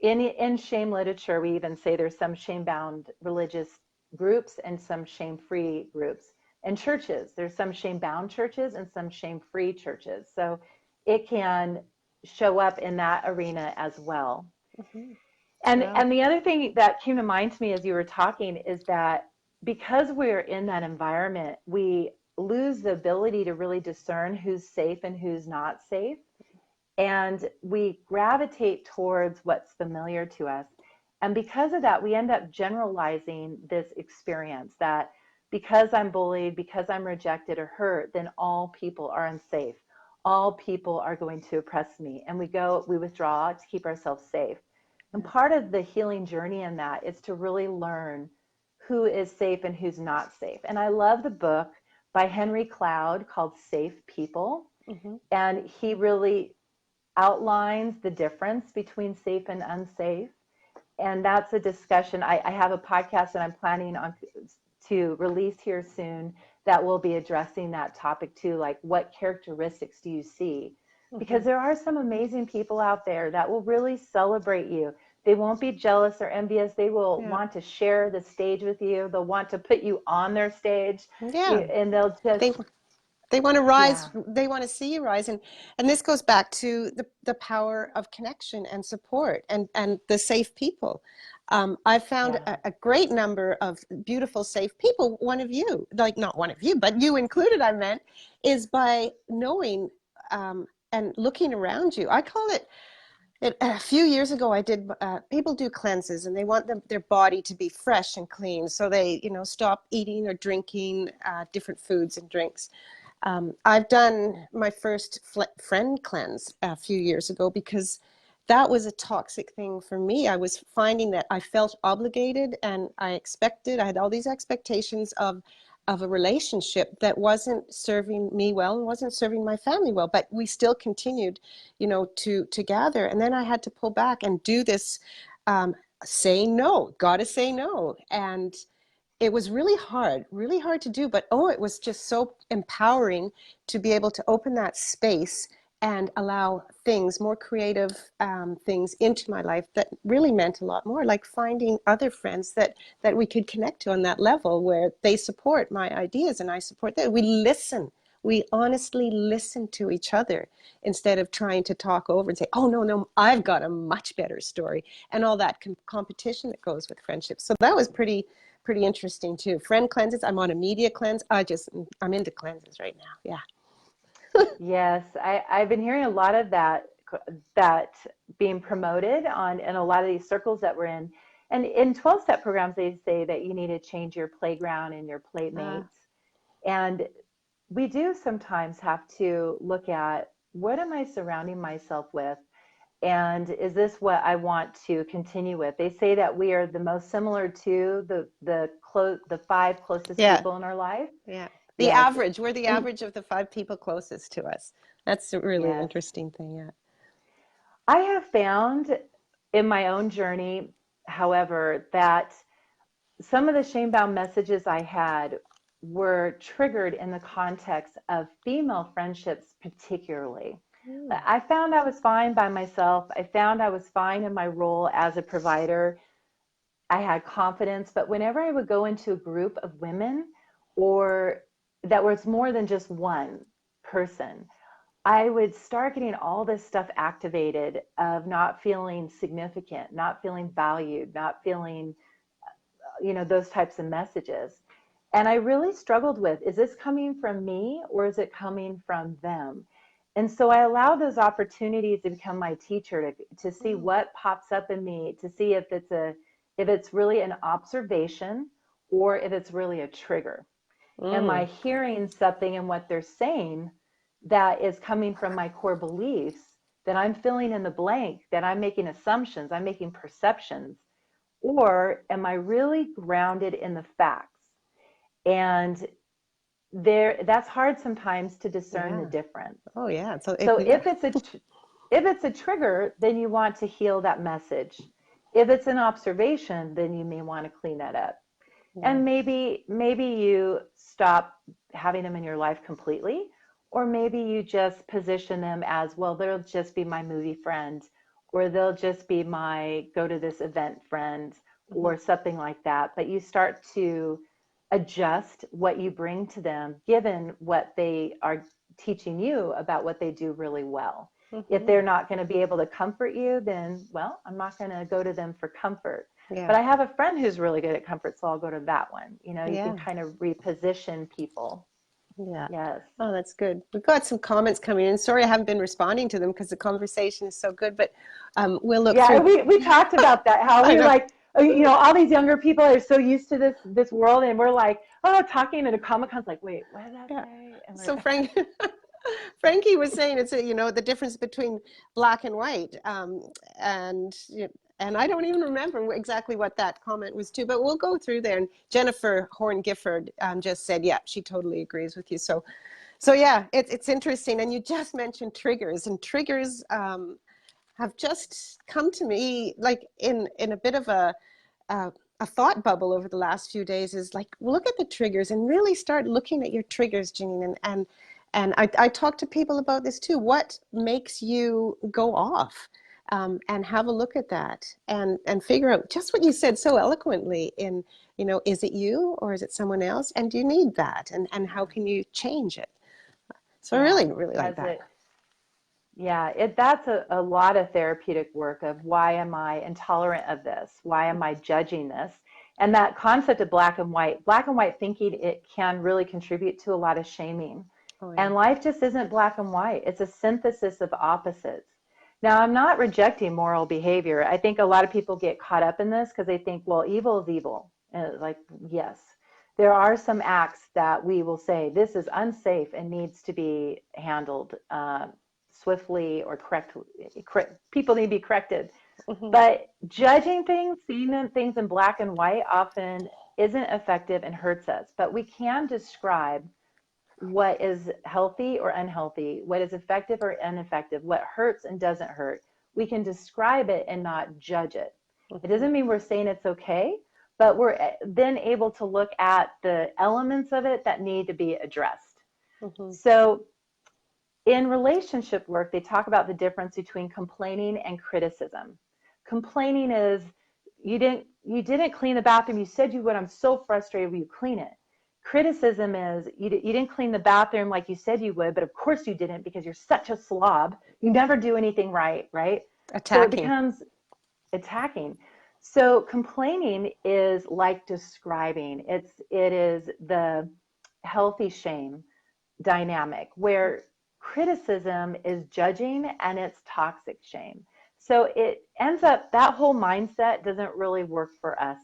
in shame literature, we even say there's some shame bound religious groups and some shame free groups. And churches, there's some shame bound churches and some shame free churches. So it can show up in that arena as well. Mhm. And Wow. the other thing that came to mind to me as you were talking is that because we're in that environment, we lose the ability to really discern who's safe and who's not safe, and we gravitate towards what's familiar to us. And because of that, we end up generalizing this experience that because I'm bullied, because I'm rejected or hurt, then all people are unsafe. all people are going to oppress me. And we withdraw to keep ourselves safe. And part of the healing journey in that is to really learn who is safe and who's not safe. And I love the book by Henry Cloud called Safe People. Mm-hmm. And he really outlines the difference between safe and unsafe. And that's a discussion. I have a podcast that I'm planning on to release here soon that will be addressing that topic too. Like, what characteristics do you see? Because there are some amazing people out there that will really celebrate you. They won't be jealous or envious. They will want to share the stage with you. They'll want to put you on their stage. Yeah. And they'll just... They want to rise. Yeah. They want to see you rise. And this goes back to the power of connection and support and the safe people. I've found a great number of beautiful, safe people. One of you, like not one of you, but you included, I meant, is by knowing and looking around you. I call it, a few years ago, I did, people do cleanses and they want their body to be fresh and clean. So they, stop eating or drinking different foods and drinks. I've done my first friend cleanse a few years ago because that was a toxic thing for me. I was finding that I felt obligated and I had all these expectations of a relationship that wasn't serving me well and wasn't serving my family well, but we still continued, to gather. And then I had to pull back and do this, saying no, gotta say no. And it was really hard to do, but it was just so empowering to be able to open that space and allow more creative things into my life that really meant a lot more, like finding other friends that we could connect to on that level where they support my ideas and I support them. We honestly listen to each other instead of trying to talk over and say, oh, no, I've got a much better story, and all that competition that goes with friendships. So that was pretty interesting too. Friend cleanses. I'm on a media cleanse. I'm into cleanses right now. Yeah. Yes, I've been hearing a lot of that being promoted in a lot of these circles that we're in. And in 12-step programs, they say that you need to change your playground and your playmates. And we do sometimes have to look at, what am I surrounding myself with? And is this what I want to continue with? They say that we are the most similar to the 5 closest people in our life. Yeah. The average. We're the average of the 5 people closest to us. That's a really interesting thing. Yeah. I have found in my own journey, however, that some of the shame-bound messages I had were triggered in the context of female friendships, particularly. I found I was fine by myself. I found I was fine in my role as a provider. I had confidence, but whenever I would go into a group of women, or that was more than just one person, I would start getting all this stuff activated of not feeling significant, not feeling valued, not feeling, those types of messages. And I really struggled with, is this coming from me or is it coming from them? And so I allow those opportunities to become my teacher, to see what pops up in me, to see if it's really an observation or if it's really a trigger. Am I hearing something in what they're saying that is coming from my core beliefs, that I'm filling in the blank, that I'm making assumptions, I'm making perceptions, or am I really grounded in the facts? And that's hard sometimes to discern the difference. Oh yeah. So if it's a trigger, then you want to heal that message. If it's an observation, then you may want to clean that up. And maybe you stop having them in your life completely, or maybe you just position them as, well, they'll just be my movie friend, or they'll just be my go to this event friend, or something like that. But you start to adjust what you bring to them, given what they are teaching you about what they do really well. If they're not going to be able to comfort you, then, well, I'm not going to go to them for comfort. But I have a friend who's really good at comfort, so I'll go to that one. You can kind of reposition people. Yeah. Yes. Oh, that's good. We've got some comments coming in. Sorry, I haven't been responding to them because the conversation is so good, but we'll look through. Yeah, we talked about that, how we like, all these younger people are so used to this world, and we're like, talking at a Comic-Con's like, wait, what did that say? And So Frank, Frankie was saying it's the difference between black and white, and and I don't even remember exactly what that comment was to, but we'll go through there. And Jennifer Horn Gifford just said, yeah, she totally agrees with you. So yeah, it's interesting. And you just mentioned triggers, and triggers have just come to me like in a bit of a a thought bubble over the last few days. Is like, look at the triggers and really start looking at your triggers, Jean, and I talk to people about this too. What makes you go off? And have a look at that and figure out just what you said so eloquently in, is it you or is it someone else? And do you need that? And how can you change it? So I Yeah, really, really like as that. it, yeah, that's a lot of therapeutic work of why am I intolerant of this? Why am I judging this? And that concept of black and white thinking, it can really contribute to a lot of shaming. Oh, yeah. And life just isn't black and white. It's a synthesis of opposites. Now, I'm not rejecting moral behavior. I think a lot of people get caught up in this because they think, well, evil is evil. And it's like, yes, there are some acts that we will say, this is unsafe and needs to be handled swiftly or correctly. People need to be corrected. Mm-hmm. But judging things, seeing things in black and white often isn't effective and hurts us. But we can describe what is healthy or unhealthy, what is effective or ineffective, what hurts and doesn't hurt. We can describe it and not judge it. It Mm-hmm. doesn't mean we're saying it's okay, but we're then able to look at the elements of it that need to be addressed. Mm-hmm. So in relationship work, they talk about the difference between complaining and criticism. Complaining is you didn't clean the bathroom. You said you would. I'm so frustrated. Will you clean it? Criticism is you didn't clean the bathroom like you said you would, but of course you didn't because you're such a slob. You never do anything right, right? So it Attacking. becomes attacking. So complaining is like describing. It is the healthy shame dynamic where criticism is judging and it's toxic shame. So it ends up that whole mindset doesn't really work for us.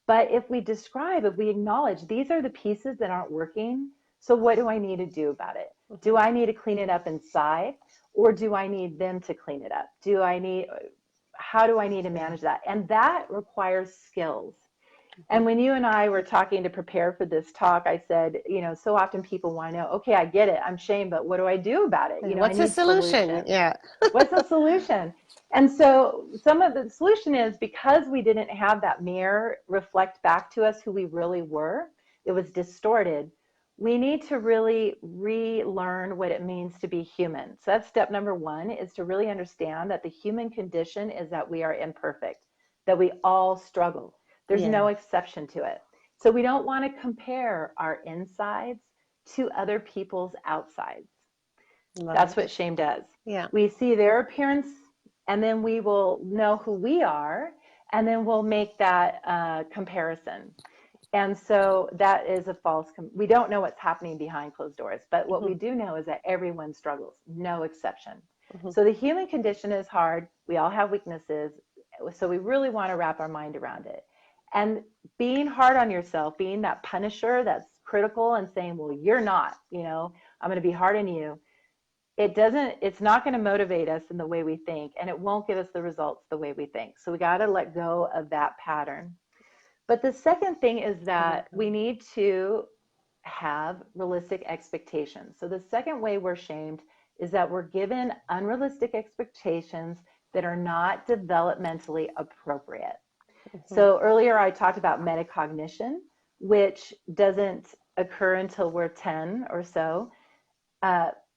But if we describe, if we acknowledge these are the pieces that aren't working, so what do I need to do about it? Mm-hmm. Do I need to clean it up inside or do I need them to clean it up? How do I need to manage that? And that requires skills. And when you and I were talking to prepare for this talk, I said, so often people want to know, okay, I get it. I'm shamed, but what do I do about it? I What's the need solution? solutions. Yeah. What's the solution? And so some of the solution is because we didn't have that mirror reflect back to us who we really were, it was distorted. We need to really relearn what it means to be human. So that's step number one, is to really understand that the human condition is that we are imperfect, that we all struggle. There's Yeah. no exception to it. So we don't want to compare our insides to other people's outsides. Love That's it. what shame does. Yeah. We see their appearance and then we will know who we are and then we'll make that comparison. And so that is a we don't know what's happening behind closed doors, but what we Mm-hmm. do know is that everyone struggles, no exception. Mm-hmm. So the human condition is hard. We all have weaknesses. So we really want to wrap our mind around it. And being hard on yourself, being that punisher that's critical and saying, well, you're not, I'm going to be hard on you. It's not going to motivate us in the way we think, and it won't give us the results the way we think. So we got to let go of that pattern. But the second thing is that we need to have realistic expectations. So the second way we're shamed is that we're given unrealistic expectations that are not developmentally appropriate. Mm-hmm. So earlier I talked about metacognition, which doesn't occur until we're 10 or so.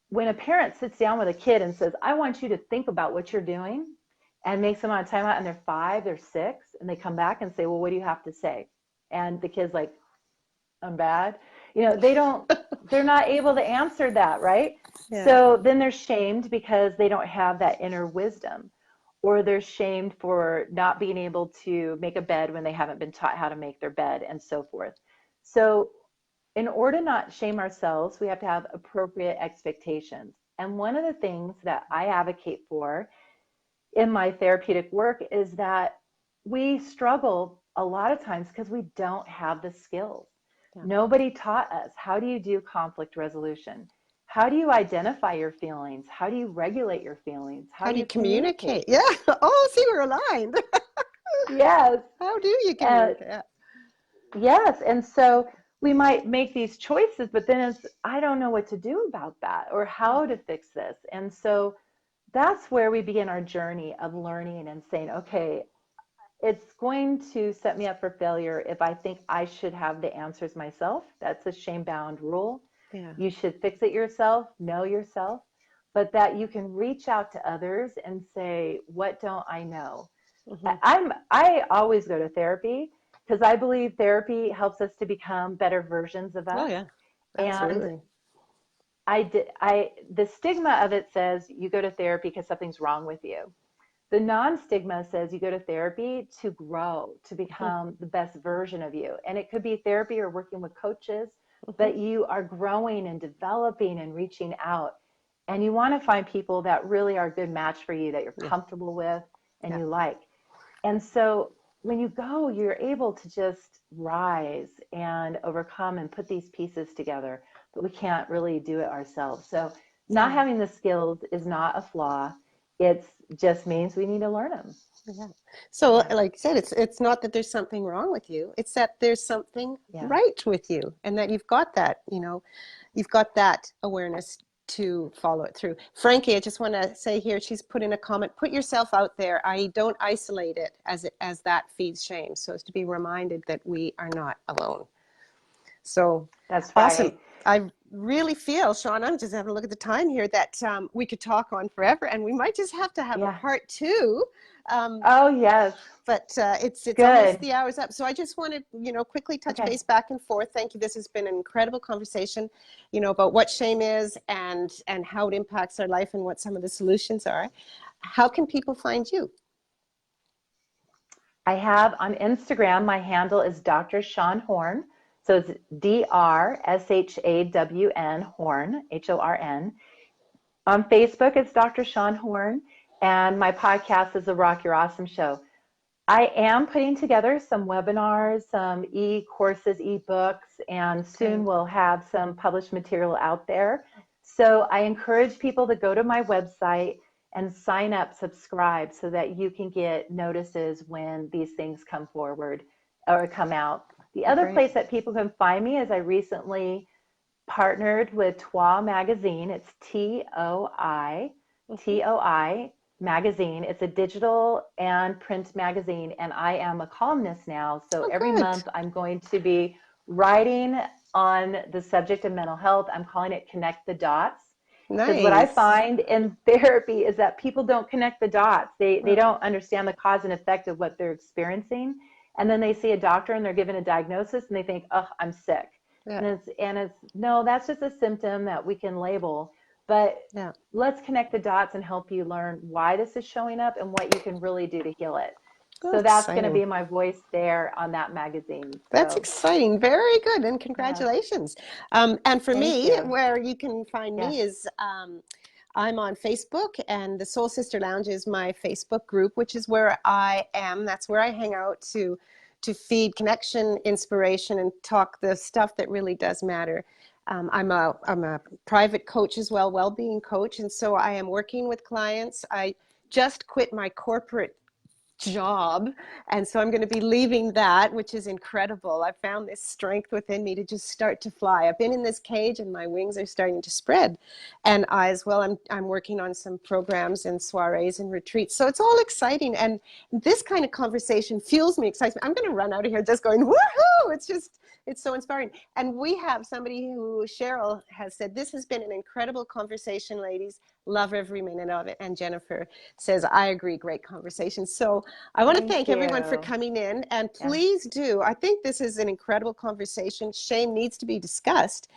When a parent sits down with a kid and says, I want you to think about what you're doing, and makes them on a timeout, and they're 5, they're 6, and they come back and say, well, what do you have to say? And the kid's like, I'm bad. They're not able to answer that, right? Yeah. So then they're shamed because they don't have that inner wisdom, or they're shamed for not being able to make a bed when they haven't been taught how to make their bed, and so forth. So in order to not shame ourselves, we have to have appropriate expectations. And one of the things that I advocate for in my therapeutic work is that we struggle a lot of times because we don't have the skills. Yeah. Nobody taught us, how do you do conflict resolution? how do you identify your feelings? How do you regulate your feelings? How How do do you you communicate? communicate? Yeah. Oh, see, we're aligned. Yes. How do you Uh, communicate? Yeah. yes. And so we might make these choices, but then it's, I don't know what to do about that or how to fix this. And so that's where we begin our journey of learning and saying, okay, it's going to set me up for failure if I think I should have the answers myself. That's a shame-bound rule. Yeah. You should fix it yourself, know yourself, but that you can reach out to others and say, what don't I know? Mm-hmm. I always go to therapy because I believe therapy helps us to become better versions of Oh, us. yeah. And Absolutely. the stigma of it says you go to therapy because something's wrong with you. The non-stigma says you go to therapy to grow, to become the best version of you. And it could be therapy or working with coaches, Mm-hmm. but you are growing and developing and reaching out. And you want to find people that really are a good match for you, that you're Yeah. comfortable with and Yeah. you like. And so when you go, you're able to just rise and overcome and put these pieces together, but we can't really do it ourselves. So not Yeah. having the skills is not a flaw. It just means we need to learn them. Yeah. So, Yeah. like I said, it's not that there's something wrong with you. It's that there's something Yeah. right with you, and that you've got that. You've got that awareness to follow it through. Frankie, I just want to say here, she's put in a comment. Put yourself out there. I don't isolate it as that feeds shame. So as to be reminded that we are not alone. So That's awesome. right. I really feel, Shawn, I'm just having a look at the time here, that we could talk on forever, and we might just have to have a Yeah. part two. Um, Oh, yes. but it's almost Good. the hour's up. So I just want to, quickly touch Okay. base back and forth. Thank you. This has been an incredible conversation, about what shame is and how it impacts our life and what some of the solutions are. How can people find you? I have on Instagram, my handle is Dr. Shawn Horn. So it's DRSHAWN Horn, HORN. On Facebook, it's Dr. Shawn Horn. And my podcast is the Rock Your Awesome Show. I am putting together some webinars, some e-courses, e-books, and soon Great. we'll have some published material out there. So I encourage people to go to my website and sign up, subscribe, so that you can get notices when these things come forward or come out. The other Great. place that people can find me is I recently partnered with TOI Magazine. It's TOI, TOI Magazine. It's a digital and print magazine, and I am a columnist now. So Oh, every good. month I'm going to be writing on the subject of mental health. I'm calling it Connect the Dots. Because what I Nice. find in therapy is that people don't connect the dots. They don't understand the cause and effect of what they're experiencing. And then they see a doctor and they're given a diagnosis and they think, oh, I'm sick. Yeah. And it's no, that's just a symptom that we can label. But Yeah. let's connect the dots and help you learn why this is showing up and what you can really do to heal it. Oh, So that's going to exciting. be my voice there on that magazine. That's So exciting. Very good. And yes, congratulations. And for thank me, you. where you can find Yes. me is I'm on Facebook, and the Soul Sister Lounge is my Facebook group, which is where I am. That's where I hang out to feed connection, inspiration, and talk the stuff that really does matter. I'm a private coach as well, well-being coach, and so I am working with clients. I just quit my corporate job, and so I'm going to be leaving that, which is incredible. I found this strength within me to just start to fly. I've been in this cage and my wings are starting to spread. And I as well, I'm working on some programs and soirees and retreats, so it's all exciting, and this kind of conversation fuels me excitement. I'm going to run out of here just going woohoo. It's so inspiring. And we have somebody who, Cheryl, has said, this has been an incredible conversation, ladies. Love every minute of it. And Jennifer says, I agree, great conversation. So I want to Thank thank everyone for you. coming in. And Yeah. please do, I think this is an incredible conversation. Shame needs to be discussed.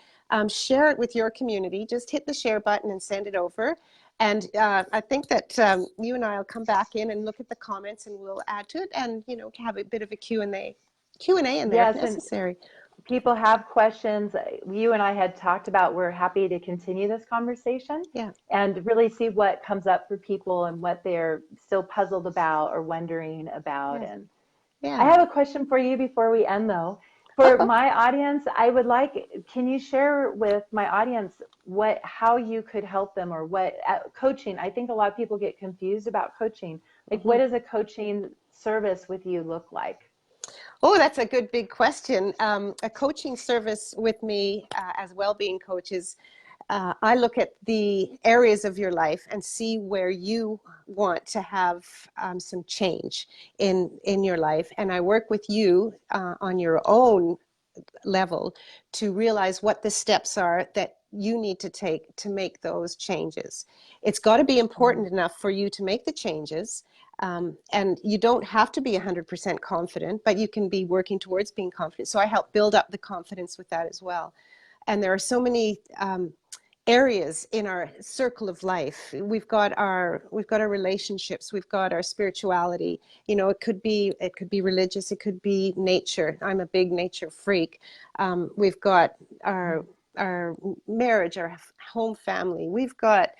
Share it with your community. Just hit the share button and send it over. And I think that you and I will come back in and look at the comments, and we'll add to it, and have a bit of a Q&A in there if Yes, and necessary. people have questions. You and I had talked about, we're happy to continue this conversation Yeah. and really see what comes up for people and what they're still puzzled about or wondering about. Yeah. And I Yeah. have a question for you before we end, though. For my audience, I would like, can you share with my audience how you could help them, or what coaching? I think a lot of people get confused about coaching. Like, what does a coaching service with you look like? Oh, that's a good big question. A coaching service with me as well-being coaches, I look at the areas of your life and see where you want to have some change in your life, and I work with you on your own level to realize what the steps are that you need to take to make those changes. It's got to be important enough for you to make the changes. And you don't have to be 100% confident, but you can be working towards being confident. So I help build up the confidence with that as well. And there are so many areas in our circle of life. We've got our relationships, we've got our spirituality. You know, it could be religious, it could be nature. I'm a big nature freak. We've got our marriage, our home family. We've got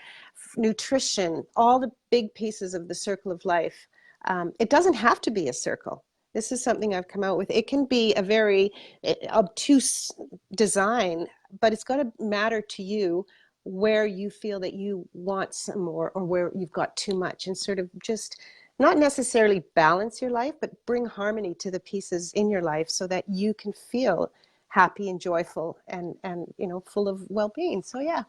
nutrition, all the big pieces of the circle of life. It doesn't have to be a circle. This is something I've come out with. It can be a very obtuse design, but it's got to matter to you where you feel that you want some more, or where you've got too much, and sort of just not necessarily balance your life, but bring harmony to the pieces in your life so that you can feel happy and joyful and you know, full of well-being. So yeah,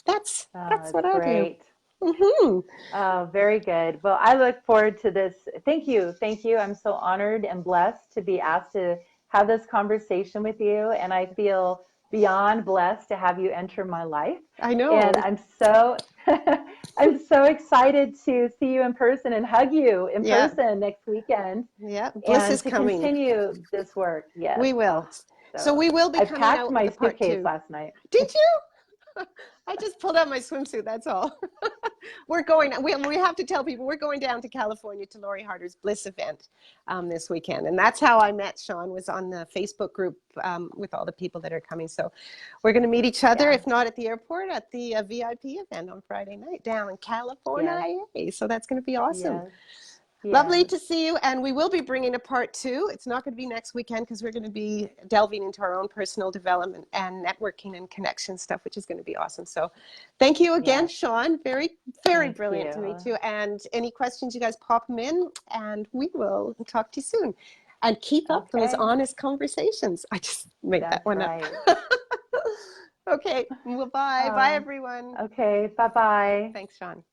that's what I do. Great. Oh, very good. Well, I look forward to this. Thank you. Thank you. I'm so honored and blessed to be asked to have this conversation with you. And I feel beyond blessed to have you enter my life. I know. And I'm so I'm so excited to see you in person and hug you in person next weekend. Yeah, bliss And is to coming. continue this work. Yes. We will. Oh, So we will be I coming packed out my with the part suitcase two. last night. Did you? I just pulled out my swimsuit, that's all. We're going, we have to tell people, we're going down to California to Lori Harder's Bliss event this weekend. And that's how I met Shawn, was on the Facebook group with all the people that are coming. So we're going to meet each other, if not at the airport, at the VIP event on Friday night down in California. Yes. So that's going to be awesome. Yes. Yes. Lovely to see you, and we will be bringing a part two. It's not going to be next weekend because we're going to be delving into our own personal development and networking and connection stuff, which is going to be awesome. So thank you again, Shawn. Very, very brilliant to meet you. And any questions, you guys pop them in, and we will talk to you soon. And keep up those honest conversations. I just made that one up. Okay, well, bye. Bye, everyone. Okay, bye-bye. Thanks, Shawn.